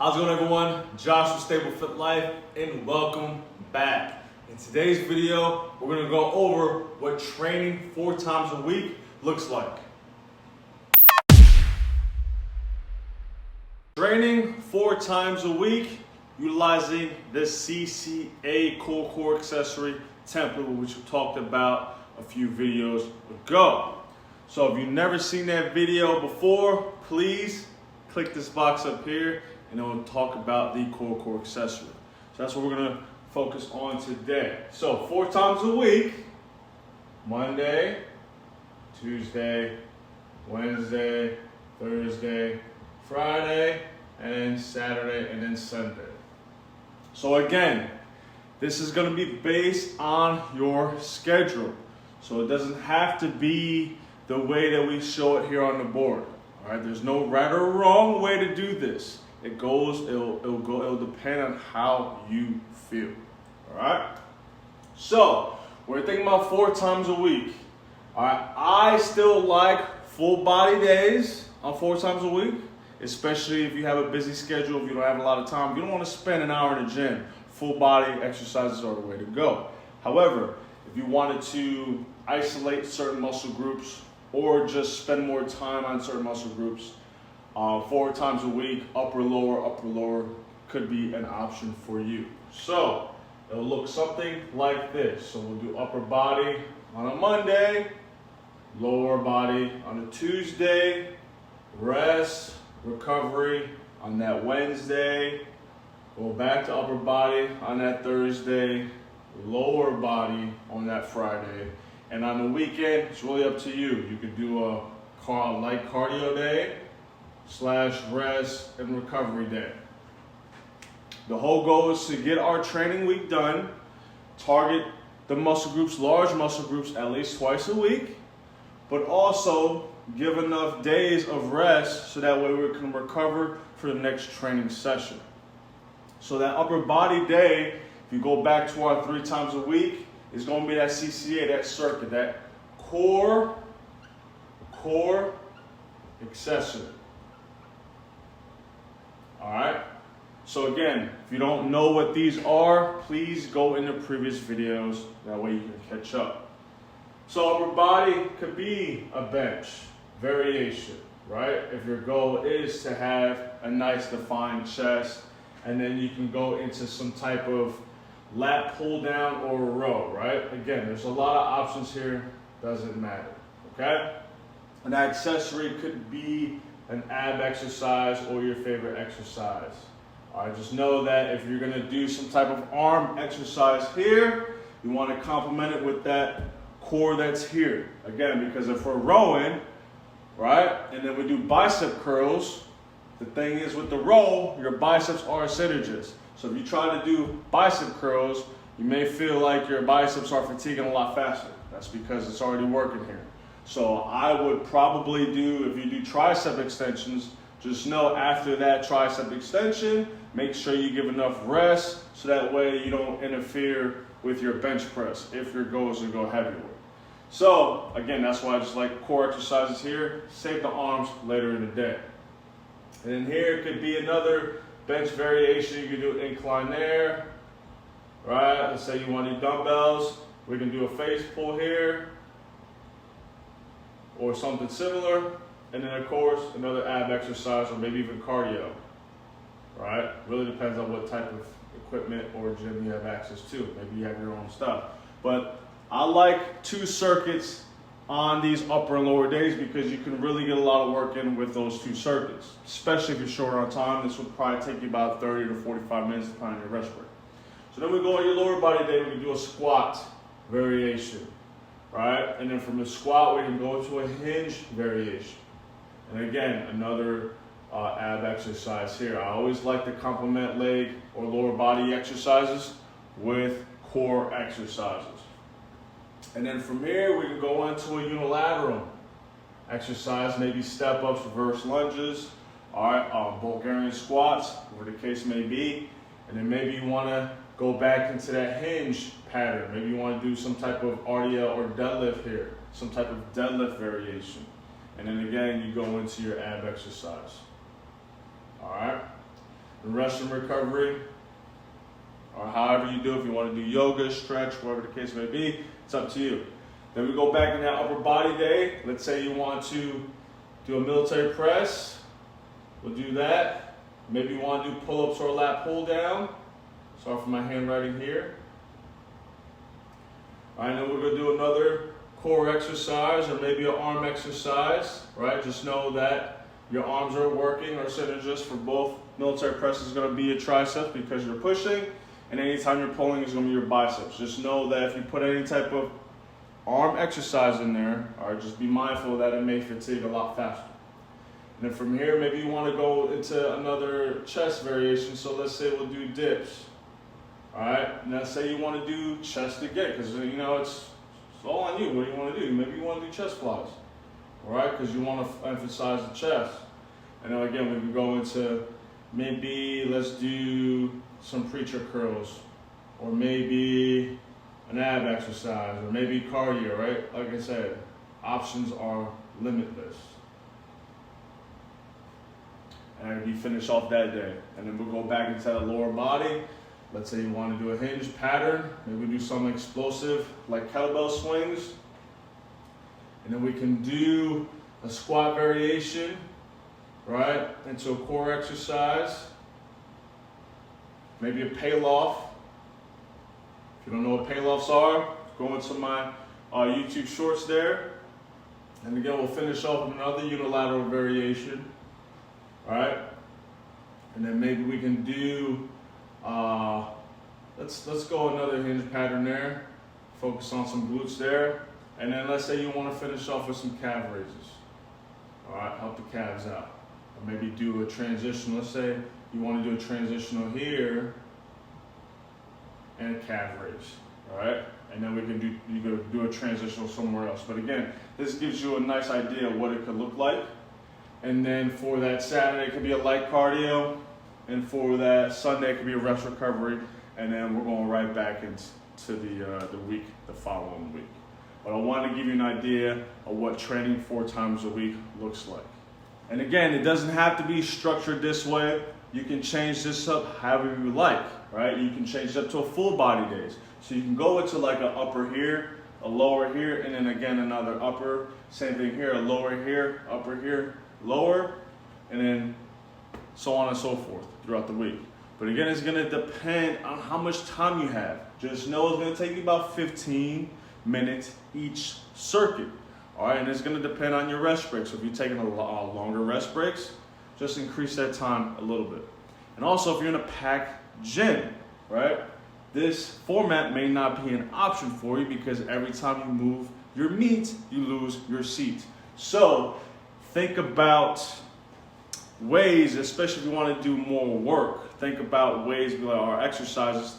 How's it going, everyone? Josh from Stabil FIT Life, and welcome back. In today's video, we're going to go over what training 4 times a week looks like. Training 4 times a week utilizing the CCA core accessory template, which we talked about a few videos ago. So if you've never seen that video before, please click this box up here and then we'll talk about the core accessory. So that's what we're gonna focus on today. So 4 times a week: Monday, Tuesday, Wednesday, Thursday, Friday, and then Saturday, and then Sunday. So again, this is gonna be based on your schedule. So it doesn't have to be the way that we show it here on the board. All right, there's no right or wrong way to do this. It'll depend on how you feel. All right. So we're thinking about 4 times a week. All right. I still like full body days on 4 times a week, especially if you have a busy schedule. If you don't have a lot of time, you don't want to spend an hour in the gym. Full body exercises are the way to go. However, if you wanted to isolate certain muscle groups or just spend more time on certain muscle groups, 4 times a week, upper lower could be an option for you. So it'll look something like this. So we'll do upper body on a Monday, lower body on a Tuesday, rest, recovery on that Wednesday, go back to upper body on that Thursday, lower body on that Friday, and on the weekend, it's really up to you. You could do a light cardio day / rest and recovery day. The whole goal is to get our training week done, target the muscle groups, large muscle groups, at least twice a week, but also give enough days of rest so that way we can recover for the next training session. So that upper body day, if you go back to our 3 times a week, is going to be that CCA, that circuit, that core accessory. All right. So again, if you don't know what these are, please go into previous videos. That way you can catch up. So upper body could be a bench variation, right? If your goal is to have a nice defined chest, and then you can go into some type of lat pull down or a row, right? Again, there's a lot of options here, doesn't matter, okay? An accessory could be an ab exercise or your favorite exercise. All right, just know that if you're gonna do some type of arm exercise here, you wanna complement it with that core that's here. Again, because if we're rowing, right, and then we do bicep curls, the thing is with the row, your biceps are synergist. So if you try to do bicep curls, you may feel like your biceps are fatiguing a lot faster. That's because it's already working here. So I would probably do, if you do tricep extensions, just know after that tricep extension, make sure you give enough rest so that way you don't interfere with your bench press if your goal is to go heavyweight. So again, that's why I just like core exercises here. Save the arms later in the day. And then here could be another bench variation. You can do incline there, right? Let's say you want to do dumbbells. We can do a face pull here or something similar. And then of course, another ab exercise or maybe even cardio, right? Really depends on what type of equipment or gym you have access to. Maybe you have your own stuff. But I like 2 circuits on these upper and lower days because you can really get a lot of work in with those 2 circuits, especially if you're short on time. This will probably take you about 30 to 45 minutes depending on your rest break. So then we go on your lower body day, we can do a squat variation, right? And then from the squat, we can go to a hinge variation. And again, another ab exercise here. I always like to complement leg or lower body exercises with core exercises. And then from here, we can go into a unilateral exercise, maybe step-ups, reverse lunges, all right, Bulgarian squats, whatever the case may be. And then maybe you want to go back into that hinge pattern. Maybe you want to do some type of RDL or deadlift here, some type of deadlift variation. And then again, you go into your ab exercise. All right. and rest and recovery, or however you do. If you want to do yoga, stretch, whatever the case may be, it's up to you. Then we go back in that upper body day. Let's say you want to do a military press. We'll do that. Maybe you want to do pull-ups or a lat pull down. Sorry for my handwriting here. All right, then we're going to do another core exercise or maybe an arm exercise, right? Just know that your arms are working, or synergist for both. Military press is going to be your triceps because you're pushing, and anytime you're pulling is going to be your biceps. Just know that if you put any type of arm exercise in there, all right, just be mindful that it may fatigue a lot faster. And then from here, maybe you want to go into another chest variation. So let's say we'll do dips. All right, and let's say you want to do chest again, because you know it's all on you. What do you want to do? Maybe you want to do chest flies, all right, because you want to emphasize the chest. And then again, we can go into maybe let's do some preacher curls, or maybe an ab exercise, or maybe cardio, right? Like I said, options are limitless. And you finish off that day. And then we'll go back into the lower body. Let's say you want to do a hinge pattern. Maybe do something explosive like kettlebell swings. And then we can do a squat variation, right, into a core exercise. Maybe a pay-off. If you don't know what pay-offs are, go into my YouTube shorts there. And again, we'll finish off with another unilateral variation. All right, and then maybe we can do, let's go another hinge pattern there. Focus on some glutes there. And then let's say you want to finish off with some calf raises. All right, help the calves out. Or maybe do a transition. Let's say you want to do a transitional here and a calf raise. All right, and then we can do, you can do a transitional somewhere else. But again, this gives you a nice idea of what it could look like. And then for that Saturday, it could be a light cardio. And for that Sunday, it could be a rest recovery. And then we're going right back into the week, the following week. But I want to give you an idea of what training 4 times a week looks like. And again, it doesn't have to be structured this way. You can change this up however you like, right? You can change it up to a full body days. So you can go into like an upper here, a lower here, and then again another upper. Same thing here, a lower here, upper here, lower, and then so on and so forth throughout the week. But again, it's going to depend on how much time you have. Just know it's going to take you about 15 minutes each circuit. All right, and it's going to depend on your rest breaks. So if you're taking a longer rest breaks, just increase that time a little bit. And also, if you're in a packed gym, right, this format may not be an option for you because every time you move your meat, you lose your seat. So think about ways, especially if you want to do more work, think about ways or exercises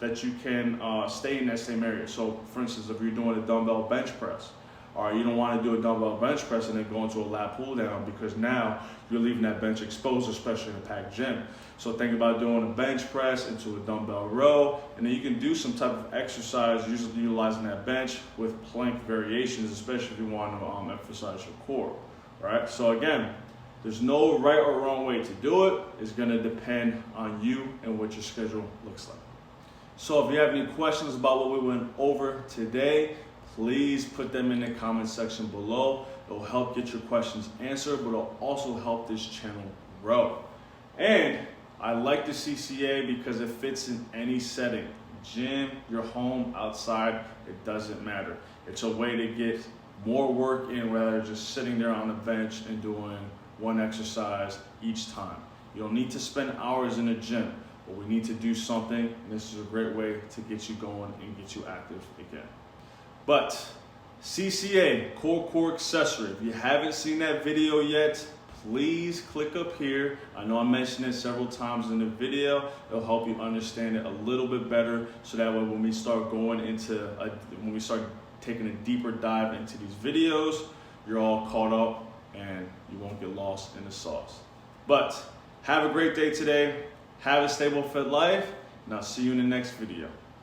that you can stay in that same area. So for instance, if you're doing a dumbbell bench press, or you don't want to do a dumbbell bench press and then go into a lat pull down because now you're leaving that bench exposed, especially in a packed gym. So think about doing a bench press into a dumbbell row, and then you can do some type of exercise usually utilizing that bench with plank variations, especially if you want to emphasize your core. Right? So again, there's no right or wrong way to do it. It's going to depend on you and what your schedule looks like. So if you have any questions about what we went over today, please put them in the comment section below. It'll help get your questions answered, but it'll also help this channel grow. And I like the CCA because it fits in any setting. Gym, your home, outside, it doesn't matter. It's a way to get more work in rather than just sitting there on the bench and doing one exercise each time. You don't need to spend hours in the gym, but we need to do something, and this is a great way to get you going and get you active again. But CCA, core accessory, if you haven't seen that video yet, please click up here. I know I mentioned it several times in the video. It'll help you understand it a little bit better, so that way when we start going into, when we start taking a deeper dive into these videos, you're all caught up and you won't get lost in the sauce. But have a great day today. Have a stable, fit life, and I'll see you in the next video.